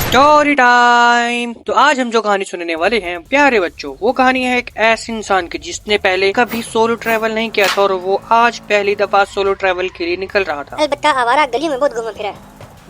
Story time. तो आज हम जो कहानी सुनने वाले हैं प्यारे बच्चों, वो कहानी है एक ऐसे इंसान की जिसने पहले कभी सोलो ट्रैवल नहीं किया था और वो आज पहली दफा सोलो ट्रैवल के लिए निकल रहा था। अलबत्ता आवारा गलियों में बहुत घूमा फिरा।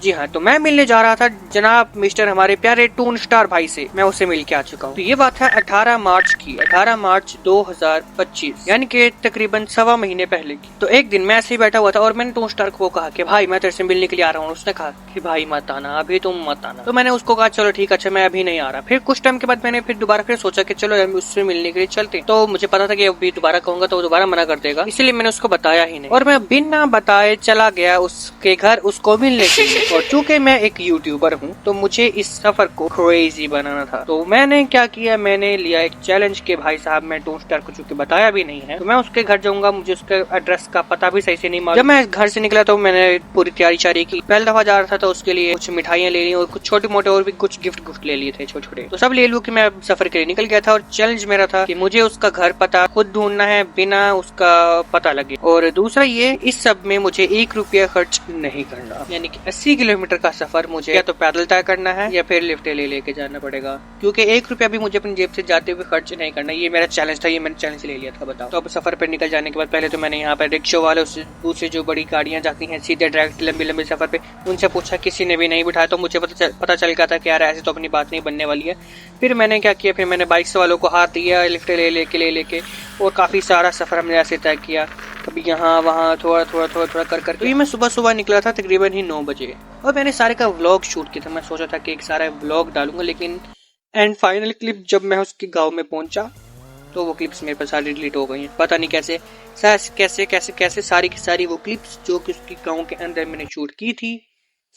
जी हाँ, तो मैं मिलने जा रहा था जनाब मिस्टर हमारे प्यारे टून स्टार भाई से। मैं उसे मिल के आ चुका हूँ। तो ये बात है 18 मार्च की, 18 मार्च 2025, यानी कि तकरीबन 1.25 महीने पहले की। तो एक दिन मैं ऐसे ही बैठा हुआ था और मैंने टून स्टार को कहा कि भाई मैं तेरे से मिलने के लिए आ रहा हूँ। उसने कहा कि भाई मत आना, अभी तुम मत आना। तो मैंने उसको कहा चलो ठीक, अच्छा मैं अभी नहीं आ रहा। फिर कुछ टाइम के बाद मैंने फिर दोबारा फिर सोचा कि चलो उससे मिलने के लिए चलते। तो मुझे पता था कि अभी दोबारा कहूंगा तो वो दोबारा मना कर देगा, इसलिए मैंने उसको बताया ही नहीं और मैं बिना बताए चला गया उसके घर उसको मिलने के लिए। और चूंकि मैं एक यूट्यूबर हूँ तो मुझे इस सफर को क्रेजी बनाना था। तो मैंने क्या किया, मैंने लिया एक चैलेंज के भाई साहब मैं टून स्टार को चूंकि बताया भी नहीं है तो मैं उसके घर जाऊंगा। मुझे उसके एड्रेस का पता भी सही से नहीं मालूम। जब मैं घर से निकला तो मैंने पूरी तैयारी शारी की। पहली दफा जा रहा था तो उसके लिए कुछ मिठाइयाँ ले ली और कुछ छोटे मोटे और भी कुछ गिफ्ट ले लिए थे छोटे छोटे। तो सब ले लूं कि मैं सफर के लिए निकल गया था और चैलेंज मेरा था कि मुझे उसका घर पता खुद ढूंढना है बिना उसका पता लगे। और दूसरा ये, इस सब में मुझे 1 रुपया खर्च नहीं करना, यानी कि 80 किलोमीटर का सफर मुझे या तो पैदल तय करना है या फिर लिफ्ट ले लेके जाना पड़ेगा, क्योंकि 1 रुपया भी मुझे अपनी जेब से जाते हुए खर्च नहीं करना। ये मेरा चैलेंज था, ये मैंने चैलेंज ले लिया था। बताओ। तो अब सफर पर निकल जाने के बाद पहले तो मैंने यहाँ पर रिक्शा वाले दूसरी जो बड़ी गाड़ियां जाती हैं सीधे डायरेक्ट लंबी लंबी सफर पे, उनसे पूछा, किसी ने भी नहीं बिठाया। तो मुझे पता चल गया था कि यार ऐसे तो अपनी बात नहीं बनने वाली है। फिर मैंने क्या किया, फिर मैंने बाइक्स वालों को हाथ दिया लिफ्ट ले लेके और काफी सारा सफर हमने ऐसे तय किया, कभी यहाँ वहाँ थोड़ा कर। तो ये मैं सुबह निकला था तकरीबन ही 9 बजे और मैंने सारे का व्लॉग शूट किया था। मैं सोचा था कि एक सारा व्लॉग डालूंगा, लेकिन एंड फाइनल क्लिप जब मैं उसके गांव में पहुंचा तो वो क्लिप्स मेरे पास सारी डिलीट हो गई हैं। पता नहीं कैसे सारी की सारी वो क्लिप्स जो कि उसकी गांव के अंदर मैंने शूट की थी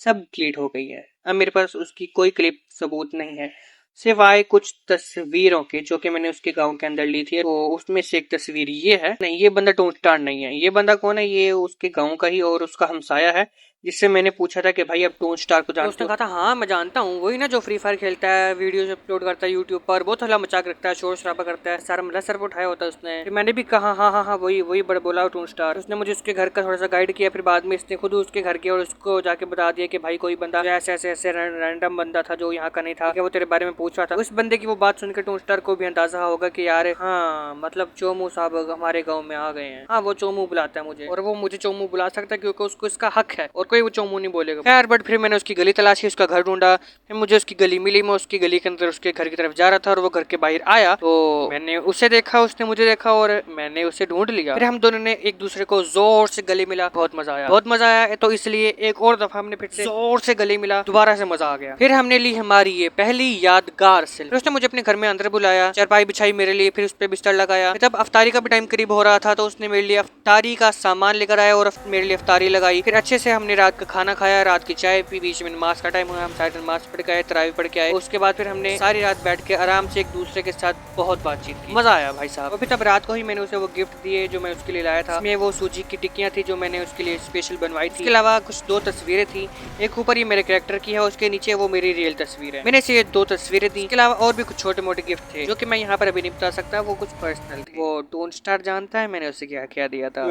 सब डिलीट हो गई है। अब मेरे पास उसकी कोई क्लिप सबूत नहीं है सिवाय कुछ तस्वीरों के जो कि मैंने उसके गांव के अंदर ली थी। तो उसमें से एक तस्वीर ये है। नहीं, ये बंदा टून स्टार नहीं है। ये बंदा कौन है? ये उसके गांव का ही और उसका हमसाया है, जिससे मैंने पूछा था कि भाई अब टून स्टार को जानते हो? उसने कहा था हाँ मैं जानता हूँ, वही ना जो फ्री फायर खेलता है, वीडियोस अपलोड करता है यूट्यूब पर, बहुत हल्ला मचाक रखता है, शोर शराबा करता है, सारा मतलब सर पर उठाया होता है उसने। फिर मैंने भी कहा हाँ वही बड़ा बोला टून स्टार। उसने मुझे उसके घर का थोड़ा सा गाइड किया। फिर बाद में इसने खुद उसके घर किया और उसको जाके बता दिया कि भाई कोई बंदा ऐसे रैंडम बंदा था जो यहाँ का नहीं था, वो तेरे बारे में पूछ रहा था। उस बंदे की वो बात सुनकर टून स्टार को भी अंदाजा होगा कि यार हाँ मतलब चोमू साहब हमारे गाँव में आ गए हैं। हाँ वो चोमू बुलाता है मुझे और वो मुझे चोमू बुला सकता है क्योंकि उसको इसका हक है और कोई वो चोमू नहीं बोले। खैर बट फिर मैंने उसकी गली तलाशी, उसका घर ढूंढा, फिर मुझे उसकी गली मिली। मैं उसकी गली के अंदर उसके घर की तरफ जा रहा था और वो घर के बाहर आया तो मैंने उसे देखा, उसने मुझे देखा और मैंने उसे ढूंढ लिया। फिर हम दोनों ने एक दूसरे को जोर से गले मिला। बहुत मजा आया तो इसलिए एक और दफा हमने फिर से जोर से गले मिला, दोबारा से मजा आ गया। फिर हमने ली हमारी ये पहली यादगार सेल्फी। फिर उसने मुझे अपने घर में अंदर बुलाया, चारपाई बिछाई मेरे लिए, फिर उस पर बिस्तर लगाया। जब अफ्तारी का भी टाइम करीब हो रहा था तो उसने मेरे लिए अफ्तारी का सामान लेकर आया और मेरे लिए अफ्तारी लगाई। फिर अच्छे से हमने रात का खाना खाया, रात की चाय पी, बीच में नमाज का टाइम हुआ, हम सारे नमाज पढ़ के आए, तरावी पढ़ के आए। उसके बाद फिर हमने सारी रात बैठ के आराम से एक दूसरे के साथ बहुत बातचीत की, मजा आया भाई साहब। और फिर तब रात को ही मैंने उसे वो गिफ्ट दिए जो मैं उसके लिए लाया था। इसमें वो सूजी की टिक्कियां थी जो मैंने उसके लिए स्पेशल बनवाई थी। इसके अलावा कुछ 2 तस्वीरें थी, एक ऊपर ये मेरे कैरेक्टर की है, उसके नीचे वो मेरी रियल तस्वीर है। मैंने से 2 तस्वीरें दी। इसके अलावा और भी कुछ छोटे मोटे गिफ्ट थे जो कि मैं यहाँ पर अभी नहीं बता सकता, वो कुछ पर्सनल थे। वो टून स्टार जानता है मैंने उसे क्या क्या दिया था।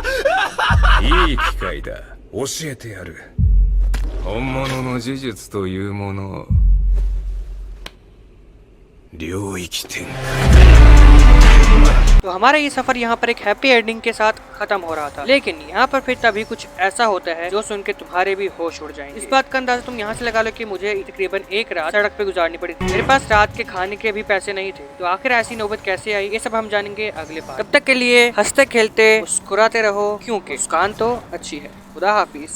いい機会だ。教えてやる。本物の呪術というものを。領域展開。तो हमारा ये सफर यहाँ पर एक हैप्पी एंडिंग के साथ खत्म हो रहा था, लेकिन यहाँ पर फिर तभी कुछ ऐसा होता है जो सुन के तुम्हारे भी होश उड़ जाएंगे। इस बात का अंदाजा तुम यहाँ से लगा लो कि मुझे तकरीबन एक रात सड़क पे गुजारनी पड़ी थी। मेरे पास रात के खाने के भी पैसे नहीं थे, तो आखिर ऐसी नौबत कैसे आई ये सब हम जानेंगे अगले बार। तब तक के लिए हंसते खेलते मुस्कुराते रहो, क्योंकि मुस्कान तो अच्छी है। खुदा हाफिज।